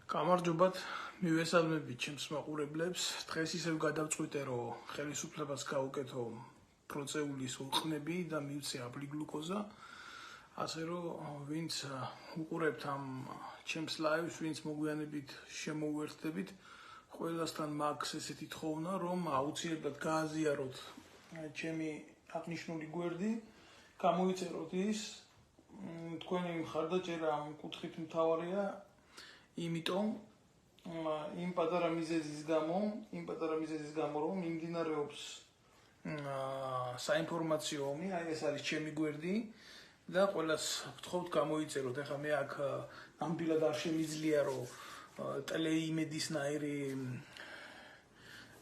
გამარჯობათ, მივესალმებით ჩემს მაყურებლებს. დღეს ისევ გადავწყვიტე, რომ ხელისუფლებას გავუკეთო პროცეულის უყნები და მივცე აბლი გლუკოზა. ასე რომ ვინც უყურებთ ამ ჩემს ლაივს, ვინც მოგვიანებით შემოუერთდებით, ყველასთან მაქვს ესეთი თხოვნა, რომ აუცილებლად გააზიაროთ ჩემი აღნიშნული გვერდი, გამოიწეროთ ის. თქვენი მხარდაჭერა ამ კუთხით მთავარია. იმიტომ იმ პატარა მიზეზის გამო, რომ მიმდინარეობს საინფორმაციო ომი, ეს არის ჩემი გვერდი და ყველას ვთხოვთ გამოიწეროთ. ეხლა მე აქ ნამდვილად არ შემიძლია, რომ ტელეიმედისნაირი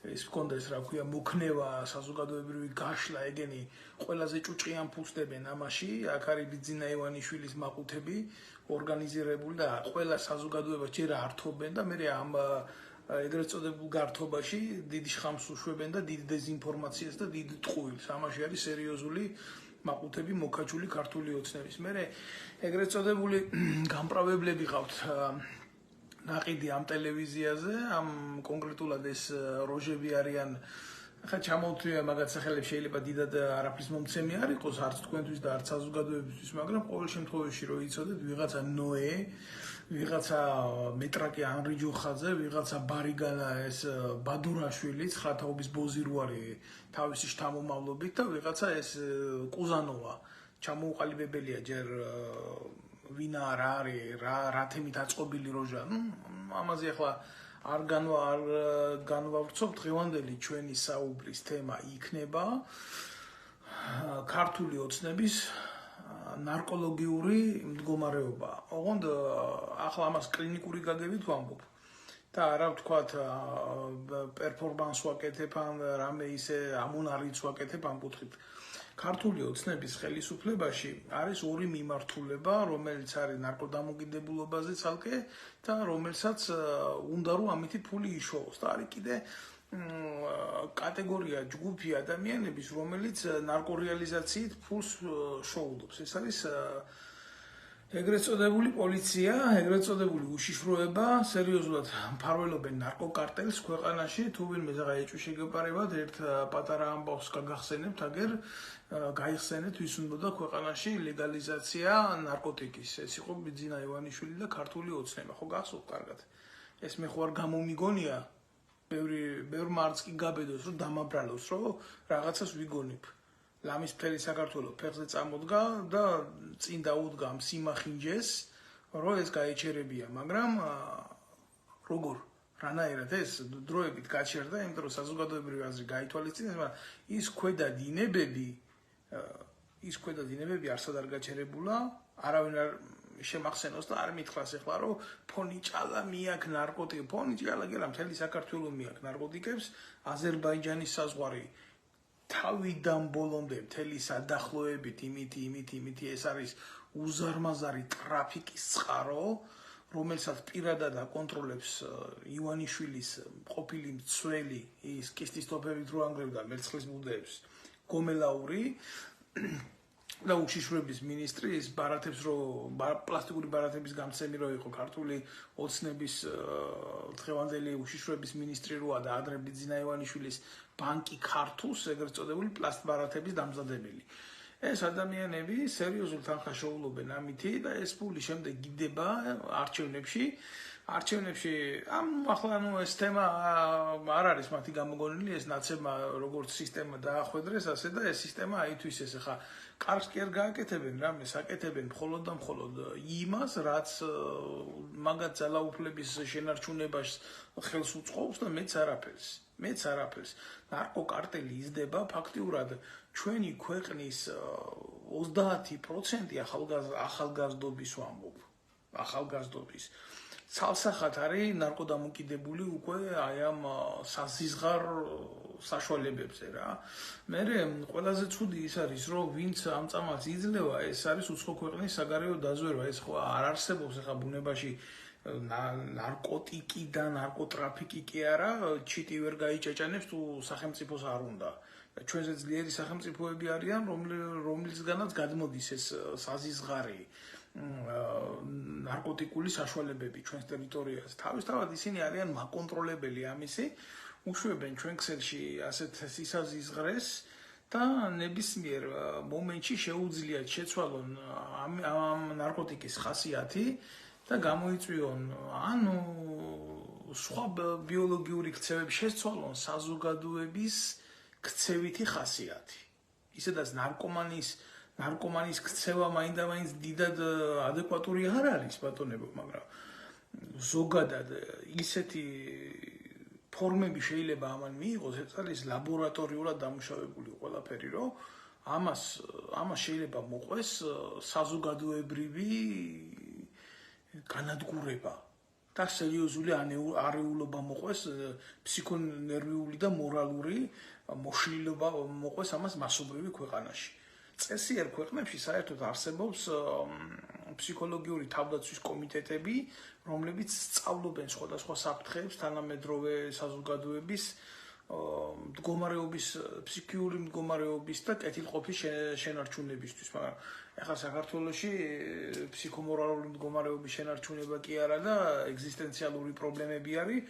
ეს მქონდეს, რა ქვია, მოქნევა, საზოგადოებრივი გაშლა, ეგენი ყველაზე ჭუჭყიან ფუსდებენ ამაში. აქ არის ბიძინა ივანიშვილის მაყუთები ორგანიზირებული და ყველა საზოგადოებას ჯერ ართობენ და მე ამ ეგრეთ წოდებულ გართობაში დიდი შხამს უშვებენ და დიდ დეზინფორმაციას და დიდ ტყუილს. ამაში არის სერიოზული მაყუთები მოკაჭული ქართული ოცნების. მე ეგრეთ წოდებული გამправებლები ყავთ ნაყიდი ამ ტელევიზიაზე, ამ კონკრეტულად ეს როჟები არიან. ახლა ჩამოვთვლია მაგათ სახელებს, შეიძლება დიდად არაფრის მომცემი არ იყოს, არც თქვენთვის და არც საზოგადოებისთვის, მაგრამ ყოველ შემთხვევაში რომ იცოდეთ, ვიღაცა ნოე, ვიღაცა მეტრაკი ანრი ჯოხაძე, ვიღაცა ბარიგანა ეს ბადურაშვილი, ცხათაობის ბოზი რო არის თავისი შთამომავლობით და ვიღაცა ეს კუზანოვა ჩამოუყალიბებელია ჯერ ვინა რა არის, რა თემით აწყობილი როჟა. ამაზე ახლა არ განვავრცობ. დღევანდელი ჩვენი საუბრის თემა იქნება ქართული ოცნების ნარკოლოგიური მდგომარეობა. ოღონდ ახლა ამას კლინიკური გაგებით ვამბობ და არა ვთქვათ პერფორმანს ვაკეთებ ან რამე ისე ამონარიც ვაკეთებ ამ კუთხით. ქართული ოცნების ხელისუფლებაში არის ორი მიმართულება, რომელიც არის ნარკოდამოკიდებულობაზე ცალკე და რომელსაც უნდა რომ ამითი ფული იშოვოს. და არის კიდე კატეგორია ჯგუფი ადამიანების, რომელიც ნარკორეალიზაციით ფულს შოუდობს. ეს არის ეგრეთ წოდებული პოლიცია, ეგრეთ წოდებული უშიშროება, სერიოზულად მფარველობენ ნარკოკარტელს ქვეყანაში. თუ ვინმე ზაღა ეჭვი შეგეპარებათ, ერთ პატარა ამბავს გაგახსენებთ, აგერ გაიხსენეთ, ვის უნდა ქვეყანაში ლეგალიზაცია ნარკოტიკის. ეს იყო ბიძინა ივანიშვილი და ქართული ოცნება. ხო გახსოვთ კარგად? ეს მე ხო არ გამომიგონია, ბევრმა არც კი გაბედოს, რომ დამაბრალოს, რომ რაღაცას ვიგონებ. ლამის მთელი საქართველო ფეხზე წამოდგა და წინ დაუდგა სიმახინჯეს, რომ ეს გაეჩერებია, მაგრამ როგორ რანაირად ეს დროებით გაჩერდა, იმიტომ რომ საზოგადოებრივი აზრი გაითვალისწინეს, მაგრამ ის ქვედა დინებები არსად არ გაჩერებულა, არავინ არ შემახსენოს და არ მითხრას ახლა, რომ ფონიჭალა მიაქ ნარკოტიკი, ფონიჭალა გელა მთელი საქართველო მიაქ ნარკოტიკებს, აზერბაიჯანის საზღვარი თავიდან ბოლომდე მთელი სადახლოებით იმით ეს არის უზარმაზარი ტრაფიკის წყარო, რომელსაც პირადად აკონტროლებს ივანიშვილის ყოფილი მცველი, ის კისტის ტოფებით რო ანგრევდა მერცხლის ბუდეებს, გომელაური და უშიშროების მინისტრი, ის ბარათებს პლასტიკური ბარათების გამცემი რო იყო ქართული ოცნების დღევანდელი უშიშროების მინისტრი როა და ადრე ბიძინა ივანიშვილის ბანკი ქართულს, ეგრეთ წოდებული პლასტბარათების დამზადებელი. ეს ადამიანები სერიოზულ თანხას შოულობენ ამითი და ეს ფული შემდეგ გიდება არჩევნებში. ახლა ეს თემა არ არის მათი გამოგონილი, ეს ნაცებმა როგორც სისტემა დაახვედრეს, ასე და ეს სისტემა აითვის ეს ახლა კარგს კი არ გააკეთებენ, რამეს აკეთებენ მხოლოდ და მხოლოდ იმას, რაც მაგათ ძალაუფლების შენარჩუნებას ხელს უწყობს და მეც არაფერს. ნარკოკარტელი იზრდება ფაქტიურად ჩვენი ქვეყნის 30% ახალგაზრდობის ვამბობ. ახალგაზრდობის ცალსახად არის ნარკოდამოკიდებული უკვე აი ამ საზიზღარ საშუალებებზე რა. მე ყველაზე ცუდი ის არის, რომ ვინც ამ წამალს იძლევა, ეს არის უცხო ქვეყნის საგარეო დაზვერვა. ეს ხო არ არსებობს ახლა ბუნებაში ნარკოტიკი და ნარკოტრაფიკი კი არა, ჩიტი ვერ გაიჭეჭანებს თუ სახელმწიფოს არ უნდა. ჩვენზე ძლიერი სახელმწიფოები არიან, რომლისგანაც გადმოდის ეს საზიზღარი ნარკოტიკული საშუალებები ჩვენს ტერიტორიაზე. თავისთავად ისინი არიან მაკონტროლებელი ამისი, უშვებენ ჩვენ ქსელში ასეთ სისაზღვრეს და ნებისმიერ მომენტში შეუძლიათ შეცვალონ ამ ნარკოტიკის ხასიათი და გამოიწვიონ ანუ სხვა ბიოლოგიური ქცევები შეცვალონ საზოგადოების ქცევითი ხასიათი. ისედაც ნარკომანის ქცევა მაინდა-მაინც დიდად ადეკვატური არ არის ბატონებო, მაგრამ ზოგადად ისეთი ფორმები შეიძლება ამან მიიღოს, ეს არის ლაბორატორიულად დამუშავებული ყველაფერი, რომ ამას შეიძლება მოყვეს საზოგადოებრივი განადგურება და სერიოზული არეულობა მოყვეს ფსიქონერვიული და მორალური მოშლილობა მოყვეს ამას მასობრივი ქვეყანაში. წესიერ ქვეყნებში საერთოდ არსებობს ფსიქოლოგიური თავდაცვის კომიტეტები, რომლებიც სწავლობენ სხვადასხვა საფრთხეებს თანამედროვე საზოგადოების მდგომარეობის, ფსიქიური მდგომარეობის და კეთილყოფის შენარჩუნებისთვის, მაგრამ ახლა საქართველოში ფსიქომორალური მდგომარეობის შენარჩუნება კი არა და ეგზისტენციალური პრობლემები არის,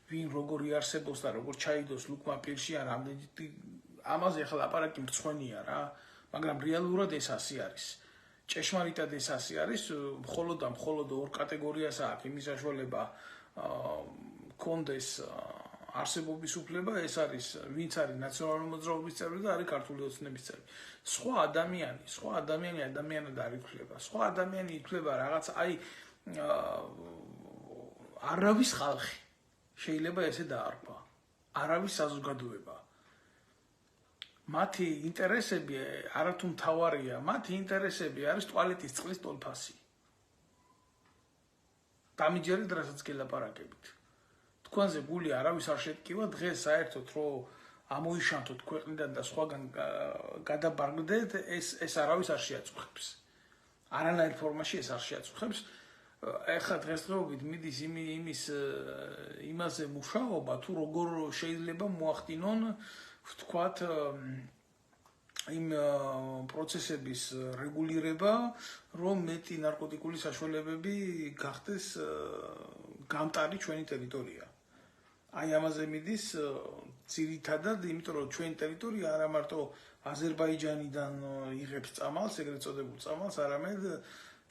ვინ როგორი არსებობს და როგორ ჩაიდოს ლუკმა პირში ან ამაზე ახლა ლაპარაკი მრცხვენია რა, მაგრამ რეალურად ეს ასე არის. ჭეშმარიტად ეს ასე არის, მხოლოდ ორ კატეგორიას აქვს იმის საშუალება კონდეს არსებობის უფლება, ეს არის ვინც არის ნაციონალური მოძრაობის წევრი და არის ქართული ოცნების წევრი. სხვა ადამიანი ადამიანად არ ითვლება. სხვა ადამიანი ითვლება რაღაც არავის ხალხი. შეიძლება ესე დაარქვა. არავის საზოგადოება. მათი ინტერესები არათუ მთავარია, მათი ინტერესები არის ტუალეტის წყლის ტოლფასი. დამიჯერეთ რასაც გელაპარაკებით. თქვენზე გული არავის არ შეტკივა, დღეს საერთოდ რომ ამოიშანთოთ ქვეყნიდან და სხვაგან გადაბარგდეთ, ეს არავის არ შეაწუხებს. არანაირ ფორმაში ეს არ შეაწუხებს. ეხლა დღესდღეობით მიდის იმაზე მუშაობა, თუ როგორ შეიძლება მოახდინონ ვთქვათ იმ პროცესების რეგულირება, რომ მეტი ნარკოტიკული საშუალებები გახდეს გამტარი ჩვენი ტერიტორია. აი ამაზე მიდის ძირითადად, იმიტომ რომ ჩვენი ტერიტორია არა მარტო აზერბაიჯანიდან იღებს წამალს, ეგრეთ წოდებულ წამალს, არამედ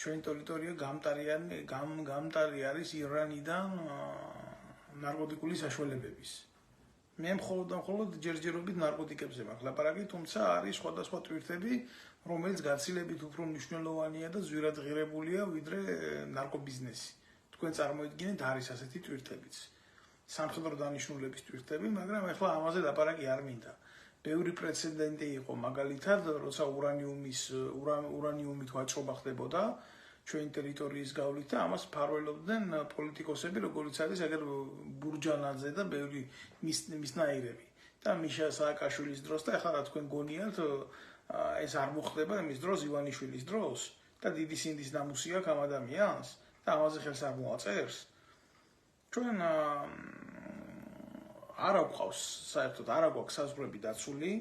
ჩვენი ტერიტორია გამტარი არის ირანიდან ნარკოტიკული საშუალებების. მე მხოლოდ ჯერჯერობით ნარკოტიკებზე მაქვს ლაპარაკი, თუმცა არის სხვადასხვა ტვირთები, რომელიც გაცილებით უფრო მნიშვნელოვანია და ზვირად ღირებულია ვიდრე ნარკობიზნესი. თქვენ წარმოიდგინეთ არის ასეთი ტვირთებიც. სამხედრო დანიშნულების ტვირთები, მაგრამ ახლა ამაზე ლაპარაკი არ მინდა. ბევრი პრეცედენტი იყო, მაგალითად, როცა ურანიუმით ვაჭრობა ხდებოდა ჩვენი ტერიტორიის გავლით და ამას ფარველობდნენ პოლიტიკოსები, როგორც არის აგერ ბურჯანაძე და ბევრი მისნაირები. და მიშა სააკაშვილის დროს და ახლა რა თქვენ გონიათ, ეს არ მოხდება იმის დროს, ივანიშვილის დროს და დიდი სინდის ნამუსი აქვს ამ ადამიანს და ამაზე ხელს არ მოაწერს. ჩვენ არ აქვს საერთოდ არ აქვს საზღვრები დაცული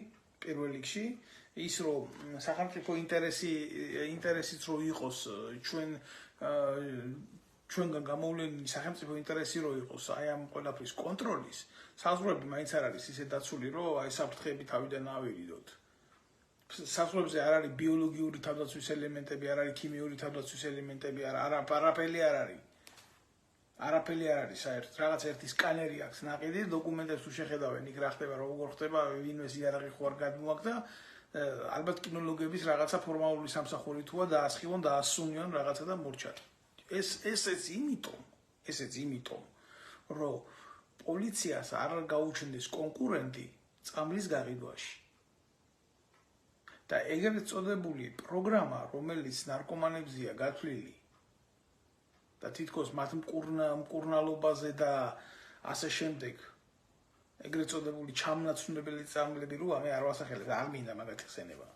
პირველ რიგში. ის რომ სახელმწიფო ინტერესიც რო იყოს ჩვენგან გამოვლენილი სახელმწიფო ინტერესი რო იყოს აი ამ ყველაფრის კონტროლის, საზღვრები მაინც არ არის ისე დაცული, რომ აი საფრთხეები თავიდან ავირიდოთ. საზღვრებზე არ არის ბიოლოგიური თავდაცვის ელემენტები, არ არის ქიმიური თავდაცვის ელემენტები, არაფერი არ არის საერთოდ. რაღაც ერთი სკანერი აქვს ნაყიდი, დოკუმენტებს თუ შეხედავენ, იქ რა ხდება, როგორ ხდება, ვინმეს იარაღი ხო არ გადმოაქვს და ალბათ კინოლოგების რაღაცა ფორმალური სამსახური თუა დაასხივონ, დაასუნიონ რაღაცა და მორჩათ. ესეც იმიტომ, რომ პოლიციას არ გაუჩნდეს კონკურენტი წამლის გაყიდვაში. და ეგრეთ წოდებული პროგრამა, რომელიც ნარკომანებზეა გათვლილი და თითქოს მათ მკურნალობაზე და ასე შემდეგ ეგრეთ წოდებული ჩამნაცვლებელი წამლები როა მე არ ვასახელებ, არ მინდა მაგათი ხსენება.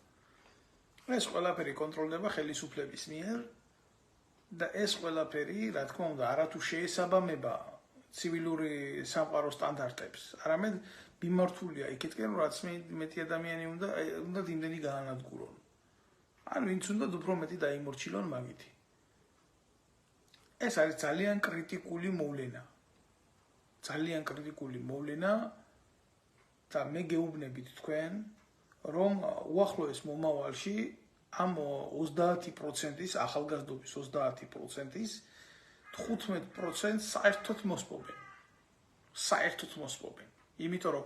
ეს ყველაფერი კონტროლდება ხელისუფლების მიერ და ეს ყველაფერი, რა თქმა უნდა, არათუ შეესაბამება ცივილური სამყაროს სტანდარტებს, არამედ მიმართულია იქეთკენ, რაც მეტი ადამიანი უნდა იმდენი გაანადგურონ. ან ვინც უნდა უფრო მეტი დაიმორჩილონ მაგითი. ეს არის ძალიან კრიტიკული მოვლენა. ძალიან კრიტიკული მოვლენა და მე გეუბნებით თქვენ, რომ უახლოეს მომავალში ამ 30%-ის ახალგაზრდობის 30%-ის 15% საერთოდ მოსპობენ. საერთოდ მოსპობენ. იმიტომ რომ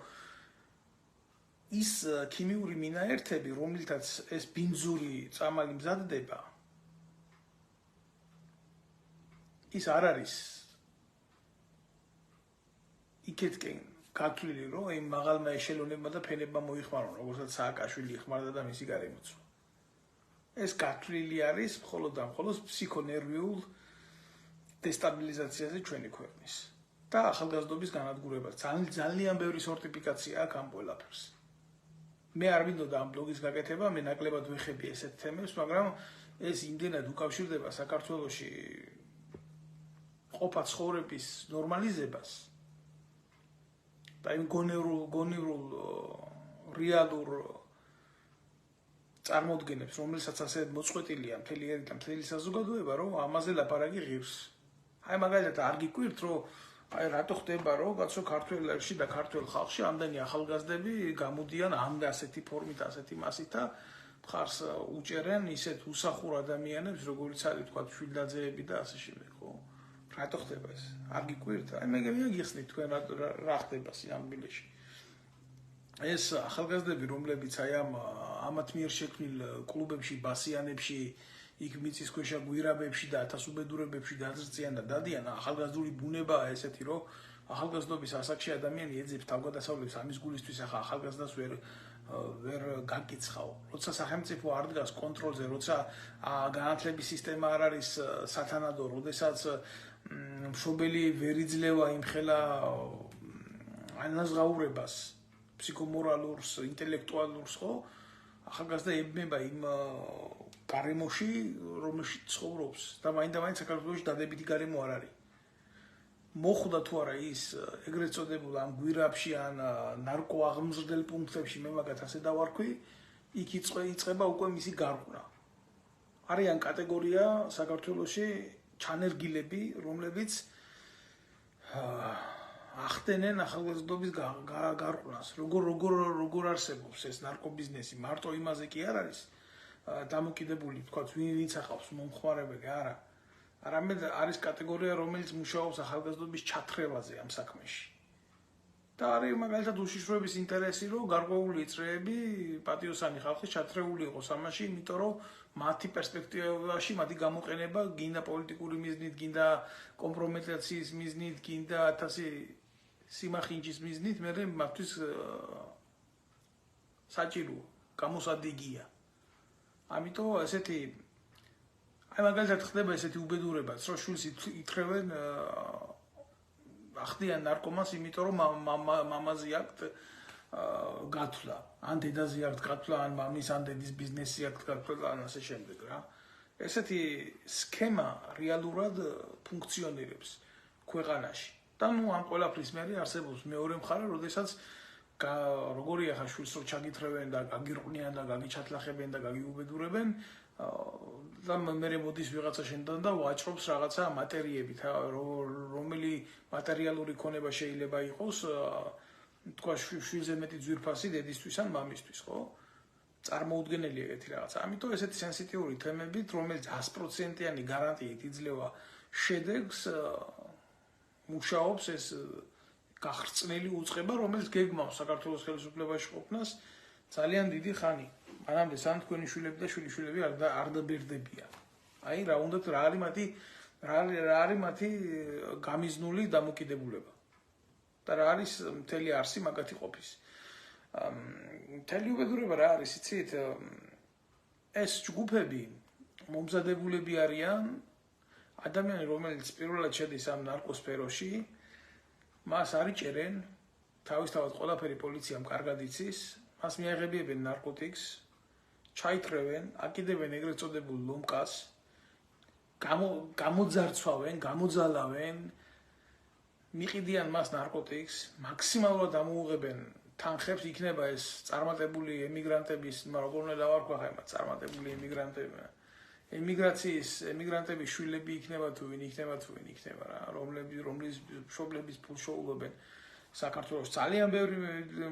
ის ქიმიური მინაერთები, რომლითაც ეს ბინძური წამალი მზადდება, ის არ არის იქეთკენ გათვლილი, რომ იმ მაღალმა ეშელონებმა და ფენებმა მოიხმარონ, როგორცაც სააკაშვილი იხმარდა და მისი გარემოცვა. ეს გათვლილი არის მხოლოდ და მხოლოდ ფსიქონერვიულ დესტაბილიზაციაზე ჩვენი ქვეყნის და ახალგაზრდობის განადგურებას. ძალიან ბევრი სორტიფიკაცია აქვს ამ ყველაფერს. მე არ მინდოდა ამ ბლოგის გაკეთება, მე ნაკლებად ვეხები ესეთ თემებს, მაგრამ ეს იმდენად უკავშირდება საქართველოში ყოფა ცხოვრების ნორმალიზებას და იმ გონივრულ რეალურ წარმოდგენებს, რომელსაც ასე მოწყვეტილია მთელი ერი და მთელი საზოგადოება, რომ ამაზე ლაპარაკი ღირს. აი მაგალითად არ გიკვირთ, რომ აი რატო ხდება, რომ კაცო ქართველებში და ქართველ ხალხში ამდენი ახალგაზრდები გამოდიან ამ და ასეთი ფორმით, ასეთი მასით და მხარს უჭერენ ისეთ უსახურ ადამიანებს, როგორიც არის თქვა შვილდაძეები და ასე შემდეგ, ხო? რატო ხდება ეს? არ გიკვირთ? აი მე გიხსნით თქვენ რა ხდება სიამბილეში. ეს ახალგაზრდები, რომლებიც აი ამათ მიერ შექმნილ კლუბებში, ბასიანებში, იქ მიწისქვეშა გვირაბებში და ათასუბედურებებში დაძრწიან და დადიან, ახალგაზრდული ბუნებაა ესეთი, რომ ახალგაზრდობის ასაკში ადამიანი ეძებს თავგადასავლებს ამის გულისთვის, ახლა ახალგაზრდას ვერ გაკიცხაო. როცა სახელმწიფო არ დგას კონტროლზე, როცა განათლების სისტემა არ არის სათანადო, როდესაც მშობელი ვერ იძლევა იმხელა ანაზღაურებას ფსიქომორალურს, ინტელექტუალურს, ხო? ახალგაზრდა ებმება იმ გარემოში, რომელშიც ცხოვრობს და მაინდა-მაინც საქართველოში დადებითი გარემო არ არის. მოხვდა თუ არა ის ეგრეთ წოდებულ ამ გვირაბში ან ნარკოაღმზრდელ პუნქტებში, მე მაგათ ასე დავარქვი, იქ იწყება უკვე მისი გარღვნა. არიან კატეგორია საქართველოში ჩანერგილები, რომლებიც ახდენენ ახალგაზრდობის გარყვნას. როგორ არსებობს ეს ნარკობიზნესი, მარტო იმაზე კი არ არის დამოკიდებული, თქვა ვინც ახავს მომხმარებელი, არა. არამედ არის კატეგორია, რომელიც მუშაობს ახალგაზრდობის ჩათრევაზე ამ საქმეში. და არის მაგალითად უშიშროების ინტერესი, რომ გარკვეული წრეები პატიოსანი ხალხი ჩათრეული იყოს ამაში, იმიტომ რომ მათი პერსპექტივაში მათი გამოყენება გინდა პოლიტიკური მიზნით, გინდა კომპრომეტაციის მიზნით, გინდა ათასი სიმახინჯის მიზნით, მე მათთვის საჭიროა, გამოსადეგია. ამიტომ ესეთი აი მაგალითად ხდება ესეთი უბედურებაც, რომ შვილს ითხრევენ ახდიან ნარკომანს, იმიტომ რომ მამაზე აქვთ გათვლა, ან დედაზე აქვთ გათვლა, ან მამის ან დედის ბიზნესი აქვთ გათვლა, ან ასე შემდეგ რა. ესეთი სქემა რეალურად ფუნქციონირებს ქვეყანაში. და ნუ ამ ყველაფრის მერე არსებობს მეორე მხარე, როდესაც როგორია ხა შვილს რო ჩაგითხრევენ და გაგირყვნიან და გაგიჩათლახებენ და გაგიუბედურებენ და მე მოდის ვიღაცა შენთან და ვაჭრობს რაღაცა მატერიებით, რომელი მატერიალური ქონება შეიძლება იყოს, თქვა შვილზე მეტი ძვირფასი დედისთვის ან მამისთვის, ხო? წარმოუდგენელია ეგეთი რაღაცა. ამიტომ ესეთი სენსიტიური თემებით, რომელიც 100%-იანი გარანტიით იძლევა შედეგს, მუშაობს ეს გახრწნილი უწყება, რომელიც გეგმავს საქართველოს ხელისუფლებაში ყოფნას ძალიან დიდი ხანი. მანამდე სამ თქვენი შვილები და შვილიშვილები არ დაბერდებიან. აი რა უნდათ რა არის მათი გამიზნული დამოკიდებულება. და რა არის მთელი არსი მაგათი ყოფის. მთელი უბედურება რა არის, იცით? ეს ჯგუფები მომზადებულები არიან ადამიანი, რომელიც პირველად შედის ამ ნარკოსფეროში, მას არიჭერენ, თავისთავად ყველაფერი პოლიციამ კარგად იცის, მას მიაღებიებენ ნარკოტიკს, ჩაითრევენ, აკიდებენ ეგრეთ წოდებულ ლომკას, გამოძარცვავენ, გამოძალავენ, მიყიდიან მას ნარკოტიკს, მაქსიმალურად ამოუღებენ თანხებს, იქნება ეს წარმატებული ემიგრანტების, როგორ უნდა დავარქვა ხა იმათ, წარმატებული ემიგრანტები. ემიგრანტების შვილები იქნება თუ ვინ იქნება რა, რომლის მშობლების ფულს შეულობენ საქართველოს. ძალიან ბევრი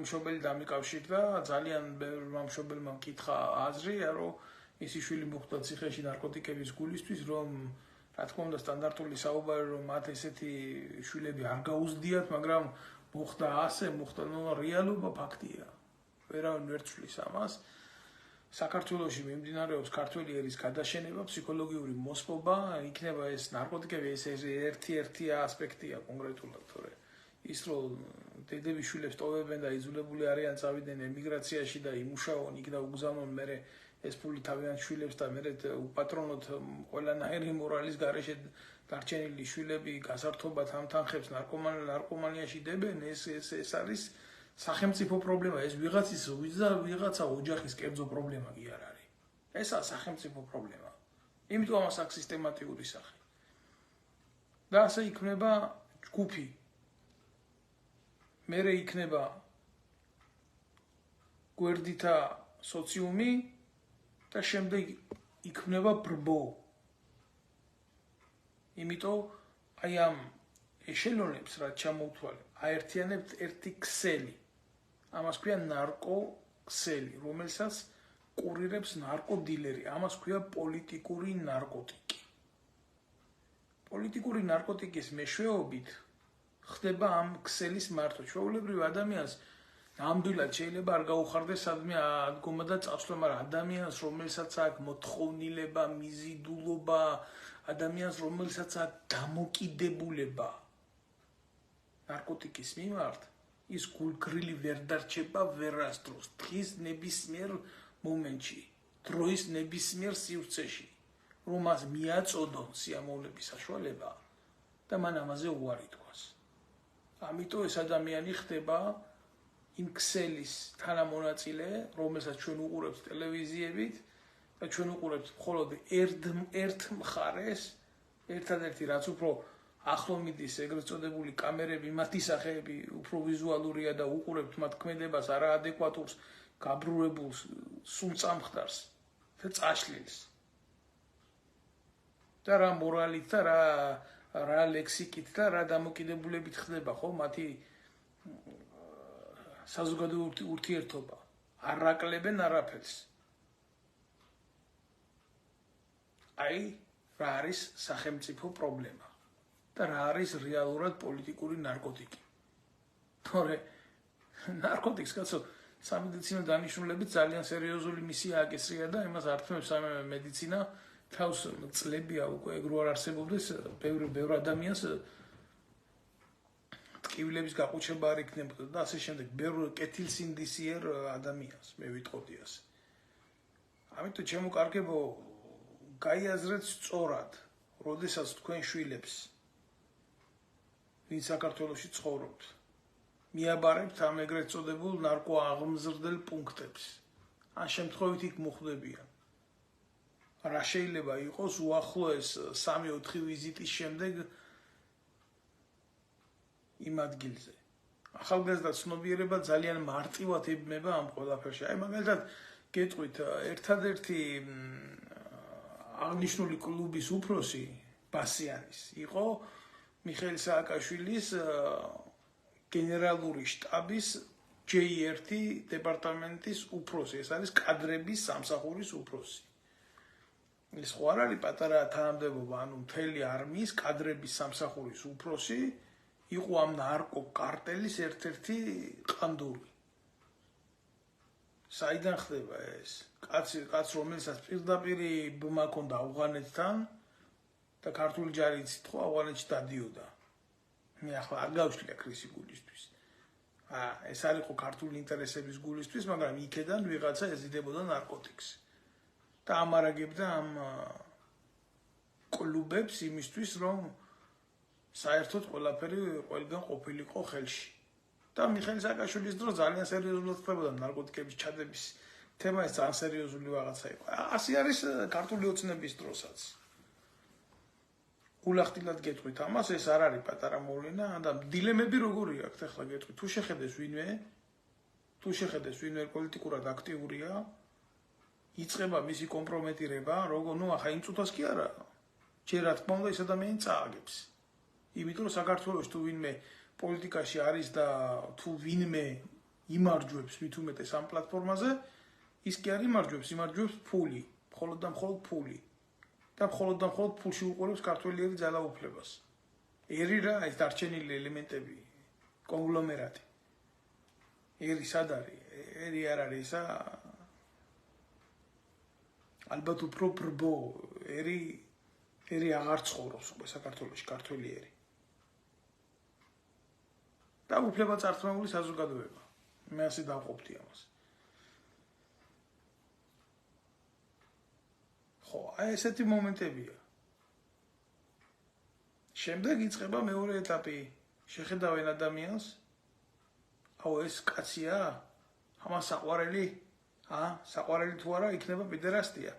მშობელი დამიკავშირდა, ძალიან ბევრმა მშობელმა მკითხა აზრი, რომ ისი შვილი მოხვდა ციხეში ნარკოტიკების გულისთვის, რომ რა თქმა უნდა სტანდარტული საუბარი, რომ მათ ესეთი შვილები არ გაუზდიათ, მაგრამ მოხდა ასე, რეალობა ფაქტია. ვერავინ ვერ ცვლის ამას. საქართველოში მიმდინარეობს ქართველი ერის გადაშენება, ფსიქოლოგიური მოსპობა, იქნება ეს ნარკოტიკები, ეს ერთი ასპექტია კონკრეტულად, თორე ის რომ დედები შვილებს ტოვებენ და იძულებული არიან წავიდნენ ემიგრაციაში და იმუშაონ იქ და უგზავნონ მერე ეს ფული თავიანთ შვილებს და მერე უპატრონოთ ყველანაირი მორალის გარეშე დარჩენილი შვილები გასართობად ამ თანხებს ნარკომანიაში დებენ, ეს არის სახელმწიფო პრობლემა, ეს ვიღაცა ოჯახის კერძო პრობლემა კი არ არის. ესაა სახელმწიფო პრობლემა. იმიტომ ამას აქვს სისტემატიური სახე. და ასე იქნება ჯგუფი. მერე იქნება გვერდითა სოციუმი და შემდეგ იქნება ბრბო. იმიტომ აი ამ ეშელონებს რაც ჩამოვთვალე, აერთიანებთ ერთი ქსელი. ამას ქვია ნარკოქსელი, რომელსაც კურირებს ნარკოდილერი. ამას ქვია პოლიტიკური ნარკოტიკი. პოლიტიკური ნარკოტიკის მეშვეობით ხდება ამ ქსელის მართვა. ჩვეულებრივ ადამიანს ნამდვილად შეიძლება არ გაუხარდეს სადმე ადგომა და წასვლა, მაგრამ ადამიანს, რომელსაც აქვს მოთხოვნილება, მიზიდულობა, ადამიანს, რომელსაც აქვს დამოკიდებულება ნარკოტიკის მიმართ, ის გულგრილი ვერ დარჩება ვერასდროს, დღის ნებისმიერ მომენტში, დროის ნებისმიერ სივრცეში, რომ მას მიაწოდონ სიამოვნების საშუალება და მან ამაზე უარი თქვას. ამიტომ ეს ადამიანი ხდება იმ ქსელის თანამონაწილე, რომელსაც ჩვენ უყურებთ ტელევიზიებით და ჩვენ უყურებთ მხოლოდ ერთ მხარეს, ერთადერთი რაც უფრო ახლო მიდის ეგრეთ წოდებული კამერები, მათი სახეები უფრო ვიზუალურია და უყურებთ მათ ქმედებას არაადეკვატურს, გაბრუებულს, სულწამხდარს და წაშლილს. და რა მორალით და რა ლექსიკით და რა დამოკიდებულებით ხდება, ხო, მათი საზოგადოებრივი ურთიერთობა. არ აკლებენ არაფერს. აი, რა არის სახელმწიფო პრობლემა და რა არის რეალურად პოლიტიკური ნარკოტიკი. თორე ნარკოტიკს კაცო სამედიცინო დანიშნულებით ძალიან სერიოზული მისია აკისრია და იმას ართმევს მედიცინა თავს წლებია უკვე ეგ რო არ არსებობდეს ბევრ ადამიანს ტკივილების გაყუჩება არ იქნებოდა და ასე შემდეგ ბევრ კეთილსინდისიერ ადამიანს მე ვიტყოდი ასე. ამიტომ ჩემო კარგებო გაიაზრეთ სწორად, როდესაც თქვენ შვილებს ვინ საქართველოში ცხოვრობთ, მიაბარებთ ამ ეგრეთ წოდებულ ნარკოაღმზრდელ პუნქტებს. ან შემთხვევით იქ მოხვდებიან. რა შეიძლება იყოს უახლოეს 3-4 ვიზიტის შემდეგ იმ ადგილზე. ახალგაზრდა ცნობიერება ძალიან მარტივად ებმება ამ ყველაფერში. აი მაგალითად გეტყვით, ერთადერთი აღნიშნული კლუბის უფროსი ბასიანის იყო მიხეილ სააკაშვილის გენერალური შტაბის J1 დეპარტამენტის უფროსი, ეს არის კადრების სამსახურის უფროსი. ეს ხო არ არის პატარა თანამდებობა, ანუ მთელი არმიის კადრების სამსახურის უფროსი იყო ამ ნარკო კარტელის ერთ-ერთი ყანდური. საიდან ხდება ეს? კაც რომელსაც პირდაპირ ბმა ჰქონდა ავღანეთთან და ქართული ჯარი იცით ხო ავღანეთში დადიოდა. მე ახლა არ გავშლია ქრისი გულისთვის. ეს არ იყო ქართული ინტერესების გულისთვის, მაგრამ იქედან ვიღაცა ეზიდებოდა ნარკოტიკს. და ამარაგებდა ამ კლუბებს იმისთვის, რომ საერთოდ ყველაფერი ყველგან ყოფილიყო ხელში. და მიხეილ სააკაშვილის დროს ძალიან სერიოზულად ხდებოდა ნარკოტიკების ჩადების თემა, ეს ძალიან სერიოზული რაღაცა იყო. ასე არის ქართული ოცნების დროსაც. გულახდილად გეტყვით ამას, ეს არ არის პატარა მოვლენა და დილემები როგორი აქვს ახლა გეტყვით, თუ შეხედეს ვინმე პოლიტიკურად აქტიურია, იწყება მისი კომპრომეტირება, როგორ ახლა იმ წუთას კი არა. ჯერ რა თქმა უნდა ეს ადამიანი წააგებს. იმიტომ რომ საქართველოს თუ ვინმე პოლიტიკაში არის და თუ ვინმე იმარჯვებს მით უმეტეს ამ პლატფორმაზე, ის კი არ იმარჯვებს ფული, მხოლოდ და მხოლოდ ფული. და მხოლოდ და მხოლოდ ფულში უყურებს ქართველიერი ძალაუფლებას. ერი რა ეს დარჩენილი ელემენტები, კონგლომერატი. ერი სად არის? ერი არ არის ისა ალბათ უფრო ბრბო, ერი აღარ ცხოვრობს უკვე საქართველოში ქართველი ერი. და უფლება წარწმუნებული საზოგადოება. მე ასე დავყოფთი ამას. ხო, აი ესეთი მომენტებია. შემდეგ იწყება მეორე ეტაპი. შეხედავენ ადამიანს. აუ ეს კაცია? ამას საყვარელი? საყვარელი თუ არა, იქნება პედერასტია.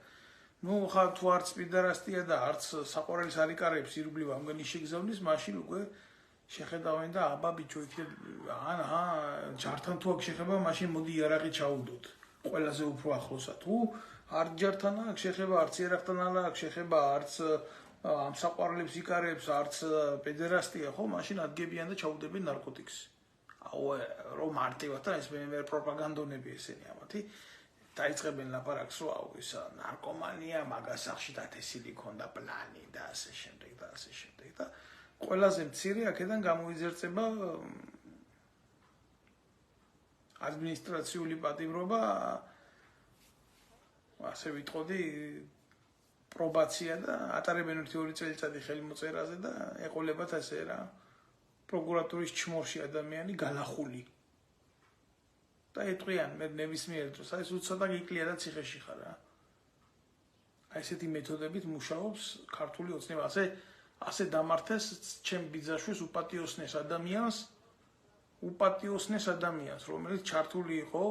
ხა თუ არც პედერასტია და არც საყვარელის არ იკარებს ირგვლივ ამგანი შეგზავნის, მაშინ უკვე შეხედავენ და აბა ბიჭო იქნებ ჯართან თუ აქ შეხება, მაშინ მოდი იარაღი ჩაუდოთ. ყველაზე უფრო ახლოსა თუ არც ჯართან აქ შეხება, არც იარაღთან აქ შეხება, არც ამ საყვარლებს იკარებს, არც პედერასტია, ხო, მაშინ ადგებიან და ჩაუდებენ ნარკოტიკს. აუ რომ მარტივად და ეს მე პროპაგანდონები ესენი ამათი დაიწყებენ ლაპარაკს, რომ აუ ეს ნარკომანია, მაგას სახში დათესილი ქონდა პლანი და ასე შემდეგ და ასე შემდეგ და ყველაზე მცირე აქედან გამოიძერწება ადმინისტრაციული პატიმრობა, ასე ვიტყოდი, პრობაცია და ატარებენ 1-2 წელიწადი ხელმოწერაზე და ეყოლებათ ასე რა პროკურატურის ჩმორში ადამიანი განახული. და ეტყვიან მე ნებისმიერ დროს აი ცოტა გიკლია და ციხეში ხარ რა. აი ესეთი მეთოდებით მუშაობს ქართული ოცნება. ასე დამართეს ჩემ ბიძაშვილს უპატიოსნეს ადამიანს, რომელიც ჩართული იყო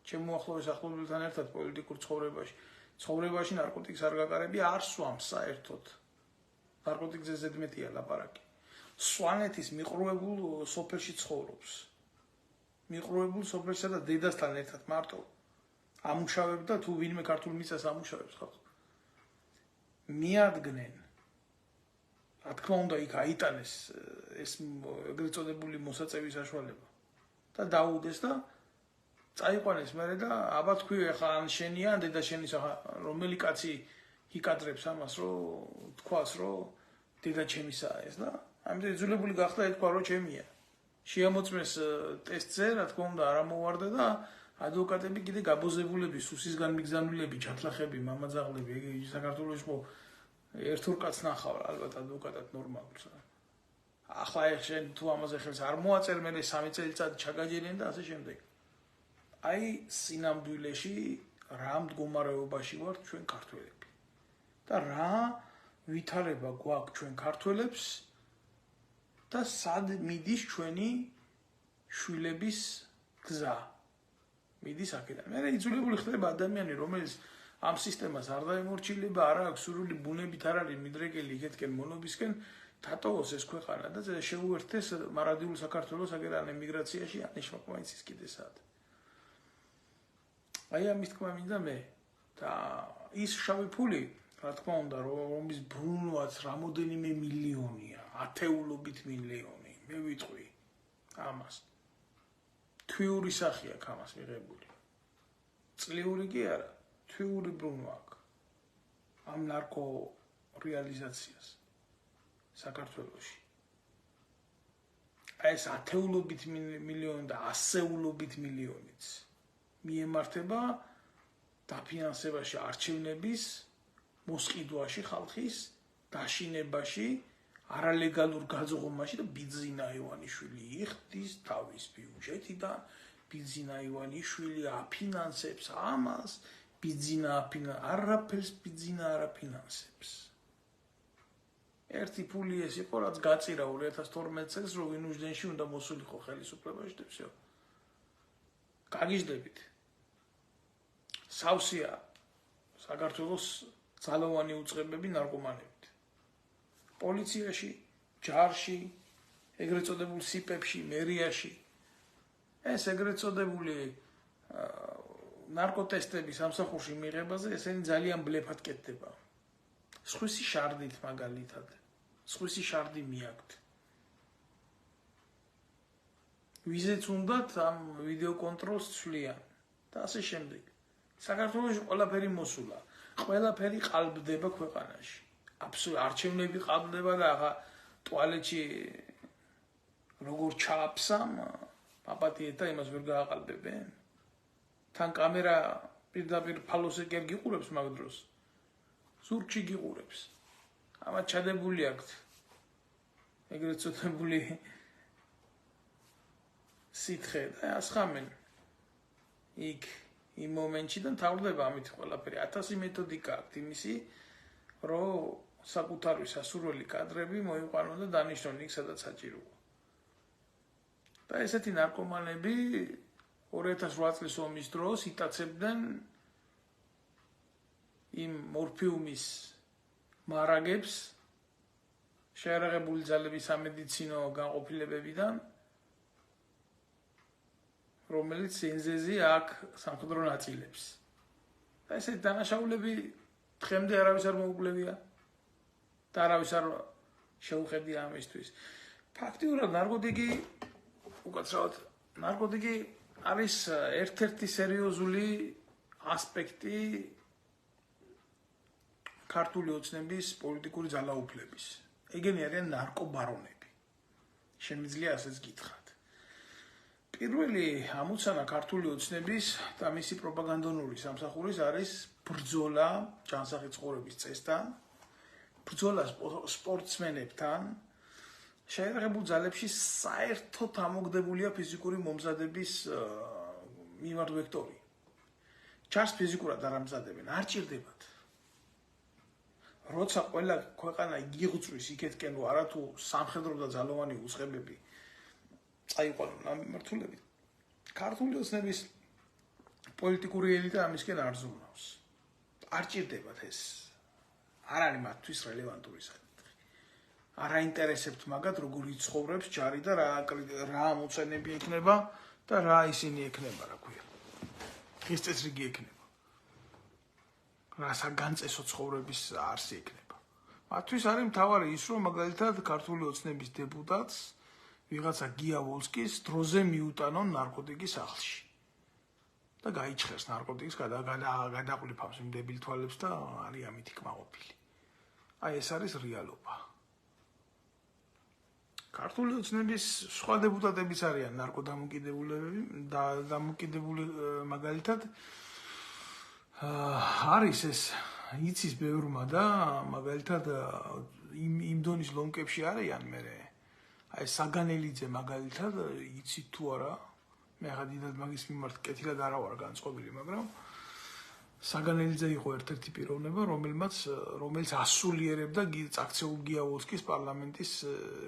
ჩემ უახლოეს ახლობლებთან ერთად პოლიტიკურ ცხოვრებაში ნარკოტიკს არ გაკარებია, არ სვამს საერთოდ. ნარკოტიკზე ზედმეტია ლაპარაკი. სვანეთის მიყრუებულ სოფელში ცხოვრობს. მიყრუებულ სოფელსა და დედასთან ერთად მარტო ამუშავებდა თუ ვინმე ქართულ მიწას ამუშავებს ხალხს. მიადგნენ. რა თქმა უნდა იქ აიტანეს ეს ეგრეთ წოდებული მოსაწევის საშუალება და დაუდეს და წაიყვანეს მერე და აბა თქვი ახლა ან შენია ან დედა შენის ახლა რომელი კაცი იკადრებს ამას რომ თქვას რომ დედა ჩემისაა ეს და ამიტომ იძულებული გახდა ეთქვა რომ ჩემია. შეამოწმეს ტესტზე, რა თქმა უნდა, არ ამოვარდა და ადვოკატები კიდე გაბოზებულები, სუსისგან მიგზავნილები, ჩათლახები, მამაძაღლები, საქართველოში ხო ერთ-ორ კაცს ნახავ, ალბათ ადვოკატად ნორმალურს. ახლა შენ თუ ამაზე ხელს არ მოაწერ, მე 3 წელიწად ჩაგაჯერიან და ასე შემდეგ. აი სინამდვილეში რა მდგომარეობაში ვართ ჩვენ ქართველები. და რა ვითარება გვაქვს ჩვენ ქართველებს და სად მიდის ჩვენი შვილების გზა. მიდის აქედან. მე იძულებული ხდება ადამიანი, რომელიც ამ სისტემას არ დაემორჩილება, არ აქვს სრული ბუნებით არ არის მიდრეკელი იქეთკენ მონობისკენ, დატოვოს ეს ქვეყანა და შეუერთდეს მარადიულ საქართველოს აგერ ან ემიგრაციაში, ან შოკვაინც ის კიდე სად. აი ამის თქმა მინდა მე და ის შავი ფული, რა თქმა უნდა, რომის ბრუნვაც რამოდენიმე მილიონია, ათეულობით მილიონი, მე ვიტყვი ამას. თვიური სახე აქვს ამას მიღებული. წლიური კი არა, თვიური ბრუნვა აქვს ამ ნარკო რეალიზაციას საქართველოში. აი ეს ათეულობით მილიონი და ასეულობით მილიონიც მიემართება დაფინანსებაში არჩევნების მოსყიდვაში ხალხის დაშინებაში არალეგალურ გაძღობაში და ბიძინა ივანიშვილი იხდის თავის ბიუჯეტიდან ბიძინა ივანიშვილი აფინანსებს ამას არაფერს ბიძინა არ აფინანსებს. ერთი ფული ეს იყო რაც გაწირა 2012 წელს რომ ვინუჯდენში უნდა მოსულიყო ხელისუფლებაში და всё. გაგიჟდებით. სავსეა საქართველოს ძალოვანი უწყებები ნარკომანებით. პოლიციაში, ჯარში, ეგრეთ წოდებულ სიპებში, მერიაში. ეს ეგრეთ წოდებული ნარკოტესტების სამსახურში მიღებაზე ესენი ძალიან ბლეფად კეთდება. სხვისი შარდით მაგალითად. სხვისი შარდი მიაქვთ. ვიზეც უნდათ ამ ვიდეო კონტროლს ცვლიან და ასე შემდეგ. საქართველოში ყველაფერი მოსულა. ყველაფერი ყალბდება ქვეყანაში. არჩევნები ყალბდება და ახლა ტუალეტში როგორ ჩააფსამ აპატიეთა იმას ვერ გააყალბებენ. თან კამერა პირდაპირ ფალოსე კერ გიყურებს მაგ დროს. ზურგში გიყურებს. ამათ ჩადებული აქვთ. ეგრეთ წოდებული სითხე და ასხამენ. იქ იმ მომენტში და თავდება ამით ყველაფერი 1000 მეთოდიკა აქვთ იმისი, რომ საკუთარი სასურველი კადრები მოიყვანონ და დანიშნონ იქ სადაც საჭიროა. და ესეთი ნარკომანები 2008 წლის ომის დროს იტაცებდნენ იმ მორფიუმის მარაგებს შეერაღებული ძალების სამედიცინო განყოფილებებიდან, რომელიც ენზეზე აქ სამხედრო ნაწილებს. და ესეთი დანაშაულები დღემდე არავის არ მოუკლევია და არავის არ შეუხედია ამისთვის. ფაქტიურად ნარკოტიკი არის ერთ-ერთი სერიოზული ასპექტი ქართული ოცნების პოლიტიკური ძალაუფლების. ეგენი არიან ნარკობარონები. შემიძლია ასეც გითხრათ. პირველი ამოცანა ქართული ოცნების და მისი პროპაგანდონური სამსახურის არის ბრძოლა ჯანსაღი ცხოვრების წესთან, ბრძოლა სპორტსმენებთან, შეერაღებულ ძალებში საერთოდ ამოგდებულია ფიზიკური მომზადების მიმართ ვექტორი. ჩარს ფიზიკურად არ ამზადებენ, არ ჭირდებათ. როცა ყველა ქვეყანა იღწვის იქეთკენ, რომ არათუ სამხედრო და ძალოვანი უწყებები წაიყვანონ ამ მიმართულებით, ქართული ოცნების პოლიტიკური ელიტა ამისკენ არ ზრუნავს. არ ჭირდებათ ეს. არ არის მათთვის რელევანტური საკითხი. არ აინტერესებთ მაგათ როგორ იცხოვრებს ჯარი და რა ამოცანები ექნება და რა ისინი ექნება, რა ქვია. დღის წესრიგი ექნება. რა საგანწესო ცხოვრების არსი ექნება. მათთვის არის მთავარი ის, რომ მაგალითად ქართული ოცნების დეპუტატს ვიღაცა გია ვოლსკის დროზე მიუტანონ ნარკოტიკის სახლში. და გაიჩხერს ნარკოტიკის გადაყვლიფავს იმ დებილ თვალებს და არის ამით კმაყოფილი. აი ეს არის რეალობა. ქართული ოცნების სხვა დეპუტატებიც არიან ნარკოდამოკიდებულები და დამოკიდებული მაგალითად არის ეს იცის ბევრმა და მაგალითად იმ დონის ლომკებში არიან მე აი საგანელიძე მაგალითად იცით თუ არა მე ხა დიდად მაგის მიმართ კეთილად არა ვარ განწყობილი მაგრამ საგანელიძე იყო ერთ-ერთი პიროვნება რომელიც ასულიერებდა წაქცეულ გიავოლსკის პარლამენტის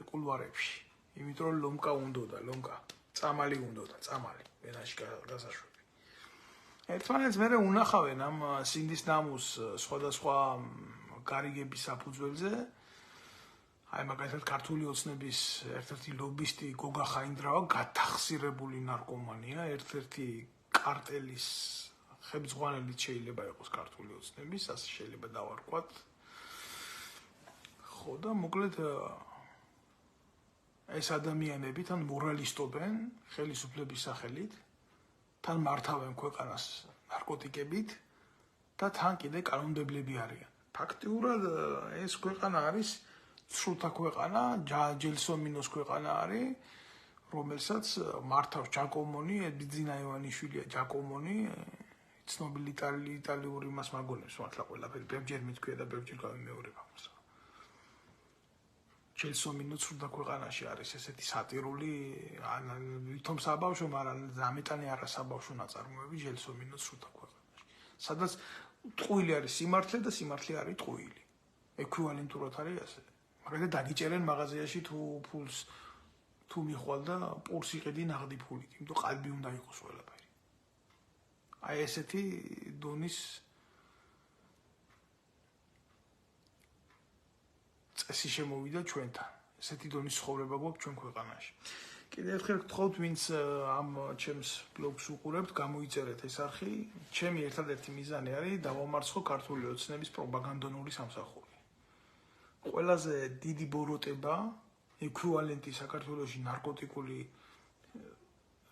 კულვარებში იმიტომ რომ ლომკა უნდოდა წამალი უნდოდა წამალი ვენაში გასაშვები ერთმანეთს მე უნახავენ ამ სინდის ნამუს სხვადასხვა გარიგების საფუძველზე აი მაგალითად ქართული ოცნების ერთ-ერთი ლობისტი გოგა ხაინდრავა გათახსირებული ნარკომანია ერთ-ერთი კარტელის ხებძღვანელიც შეიძლება იყოს ქართული ოცნების ასე შეიძლება დავარქვათ ხო და მოკლედ ეს ადამიანები თან მორალისტობენ ხელისუფლების სახელით თან მართავენ ქვეყანას ნარკოტიკებით და თან კიდე კანონმდებლები არიან ფაქტიურად ეს ქვეყანა არის სრულთა ქვეყანა, ჯელსომინოს ქვეყანა არის, რომელსაც მართავს ჯაკომონი, ბიძინა ივანიშვილია ჯაკომონი, ცნობილი იტალიური მას მაგონებს, მართლა ყველაფერი ბევრჯერ მithქვია და ბევრჯერ გამეორება მას. ჯელსომინო სრულთა ქვეყანაში არის ესეთი სატირული, ვითომ საბავშვო, მაგრამ ამეტანი არა საბავშვო ნაწარმოები ჯელსომინო სრულთა ქვეყანაში. სადაც ტყუილი არის სიმართლე და სიმართლე არის ტყუილი. ექვივალენტურად არის ასე. მაგრამ დაგიჭერენ მაღაზიაში თუ ფულს თუ მიხვალ და პურს იყედი ნაღდი ფულით, იმიტომ ყალბი უნდა იყოს ყველაფერი. აი ესეთი დონის წესი შემოვიდა ჩვენთან. ესეთი დონის ცხოვრება გვაქვს ჩვენ ქვეყანაში. კიდევ ერთხელ გთხოვთ, ვინც ამ ჩემს ბლოგს უყურებთ, გამოიწერეთ ეს არხი. ჩემი ერთადერთი მიზანი არის დავამარცხო ქართული ოცნების პროპაგანდონული სამსახური. ყველაზე დიდი ბოროტება, ექვივალენტი საქართველოში ნარკოტიკული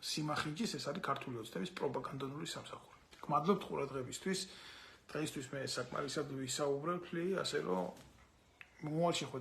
სიმახინჯის ეს არის ქართული ოცნების პროპაგანდონული სამსახური. გმადლობთ ყურადღებისთვის. დღეისთვის მე საკმარისად ვისაუბრებ, ასე რომ მომავალში